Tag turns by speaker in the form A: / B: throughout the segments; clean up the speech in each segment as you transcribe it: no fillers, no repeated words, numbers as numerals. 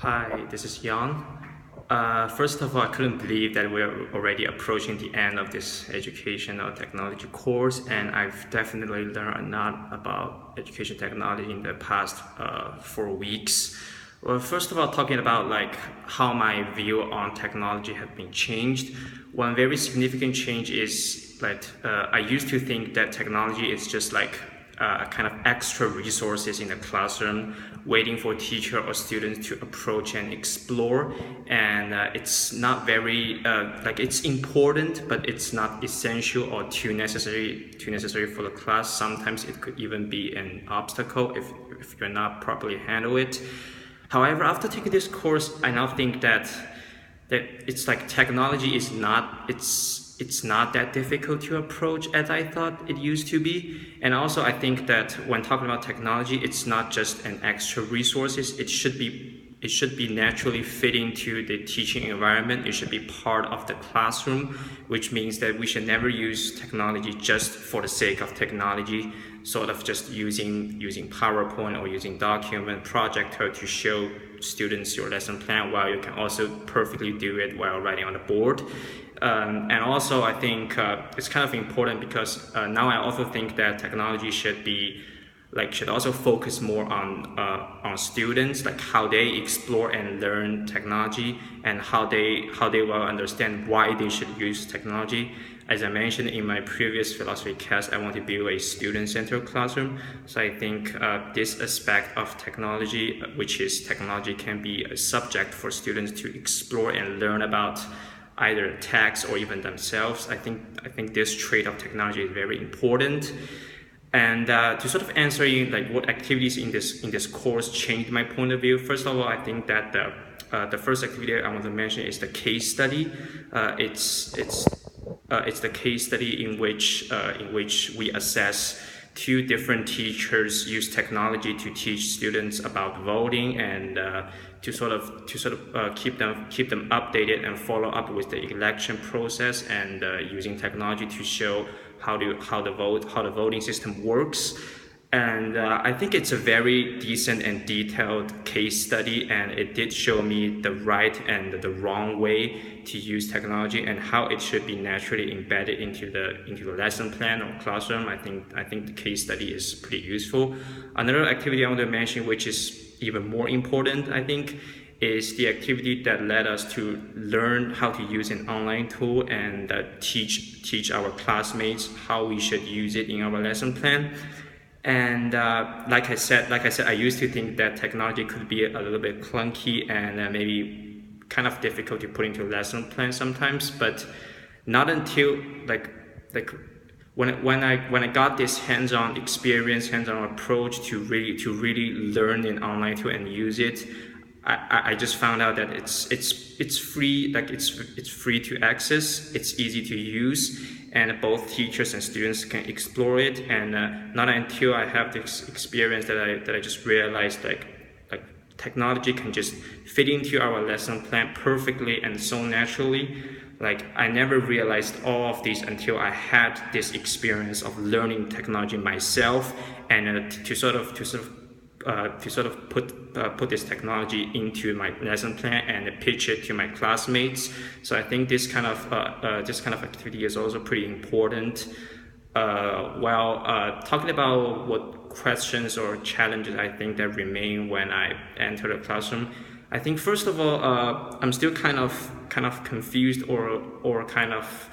A: Hi, this is Jiang. First of all, I couldn't believe that we're already approaching the end of this educational technology course, and I've definitely learned a lot about education technology in the past 4 weeks. Well, first of all, talking about like how my view on technology has been changed. One very significant change is like I used to think that technology is just like a kind of extra resources in the classroom waiting for teacher or students to approach and explore, and it's not very like it's important, but it's not essential or too necessary for the class. Sometimes it could even be an obstacle if you're not properly handle it. However, after taking this course, I now think that it's like technology is not it's not that difficult to approach as I thought it used to be. And also I think that when talking about technology, it's not just an extra resources. It should be naturally fitting to the teaching environment. It should be part of the classroom, which means that we should never use technology just for the sake of technology, sort of just using PowerPoint or using document projector to show students your lesson plan, while you can also perfectly do it while writing on the board. And also I think it's kind of important because now I also think that technology should also focus more on students, like how they explore and learn technology, and how they will understand why they should use technology. As I mentioned in my previous philosophy class, I want to build a student-centered classroom. So I think this aspect of technology, which is technology can be a subject for students to explore and learn about either text or even themselves. I think this trait of technology is very important. And to sort of answer you, like what activities in this course changed my point of view. First of all, I think that the first activity I want to mention is the case study. It's the case study in which we assess two different teachers use technology to teach students about voting, and to sort of keep them updated and follow up with the election process, and using technology to show how the voting system works. And I think it's a very decent and detailed case study, and it did show me the right and the wrong way to use technology and how it should be naturally embedded into the lesson plan or classroom. I think the case study is pretty useful. Another activity I want to mention, which is even more important, I think, is the activity that led us to learn how to use an online tool and teach our classmates how we should use it in our lesson plan. And like I said, I used to think that technology could be a little bit clunky and maybe kind of difficult to put into a lesson plan sometimes. But not until like when I got this hands-on experience, hands-on approach to really learn an online tool and use it, I just found out that it's free, like it's free to access, it's easy to use, and both teachers and students can explore it. And not until I have this experience that I just realized like technology can just fit into our lesson plan perfectly and so naturally. Like I never realized all of this until I had this experience of learning technology myself, and to sort of put this technology into my lesson plan and pitch it to my classmates. So I think this kind of activity is also pretty important. While talking about what questions or challenges I think that remain when I enter the classroom, I think first of all, I'm still kind of confused or kind of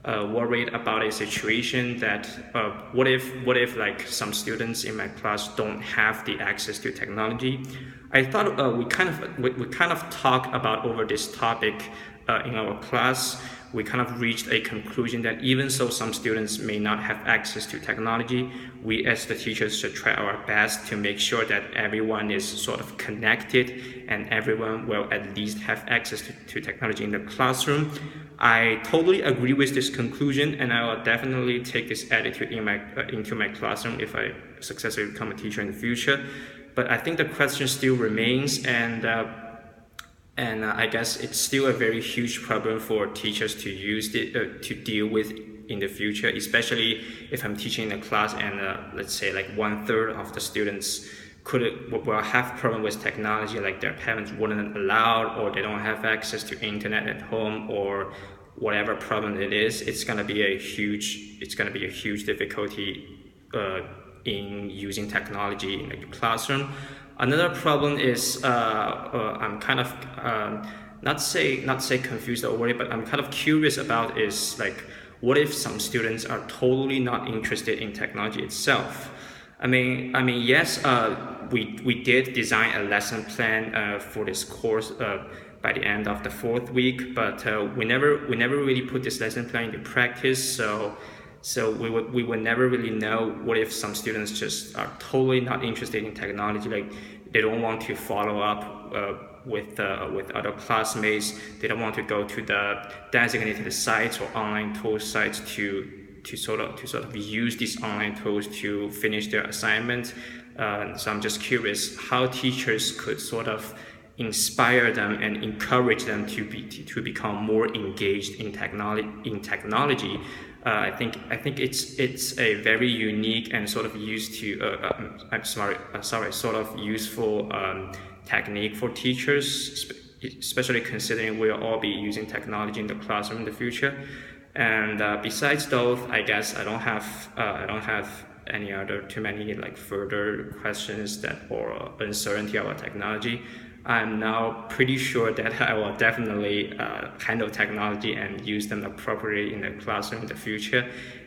A: worried about a situation that what if like some students in my class don't have the access to technology. I thought we kind of talked about over this topic in our class. We kind of reached a conclusion that even so some students may not have access to technology, we as the teachers should try our best to make sure that everyone is sort of connected and everyone will at least have access to technology in the classroom. I totally agree with this conclusion, and I will definitely take this attitude into my classroom if I successfully become a teacher in the future. But I think the question still remains, and I guess it's still a very huge problem for teachers to use it to deal with in the future, especially if I'm teaching in a class and let's say like 1/3 of the students will have problem with technology, like their parents wouldn't allow, or they don't have access to internet at home, or whatever problem it is, it's gonna be a huge difficulty in using technology in the classroom. Another problem is I'm kind of not say confused or worried, but I'm kind of curious about is like, what if some students are totally not interested in technology itself? I mean, yes, we did design a lesson plan for this course by the end of the 4th week, but we never really put this lesson plan into practice. So we would never really know what if some students just are totally not interested in technology, like they don't want to follow up with other classmates, they don't want to go to the designated sites or online tool sites to sort of use these online tools to finish their assignment. So I'm just curious how teachers could sort of inspire them and encourage them to become more engaged in technology. I think it's a very unique and sort of sort of useful technique for teachers, especially considering we'll all be using technology in the classroom in the future. And besides those, I guess I don't have any other too many like further questions or uncertainty about technology. I'm now pretty sure that I will definitely handle technology and use them appropriately in the classroom in the future.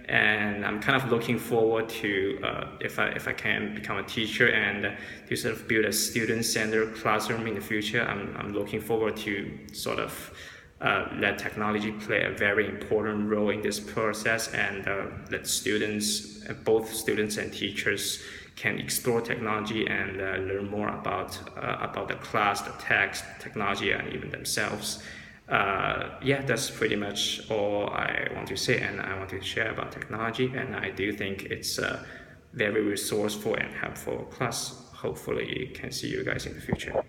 A: And I'm kind of looking forward to if I can become a teacher and to sort of build a student-centered classroom in the future. I'm looking forward to sort of let technology play a very important role in this process, and let students, both students and teachers, can explore technology and learn more about the class, the text, technology, and even themselves. Yeah, that's pretty much all I want to say, and I want to share about technology. And I do think it's a very resourceful and helpful class. Hopefully, can see you guys in the future.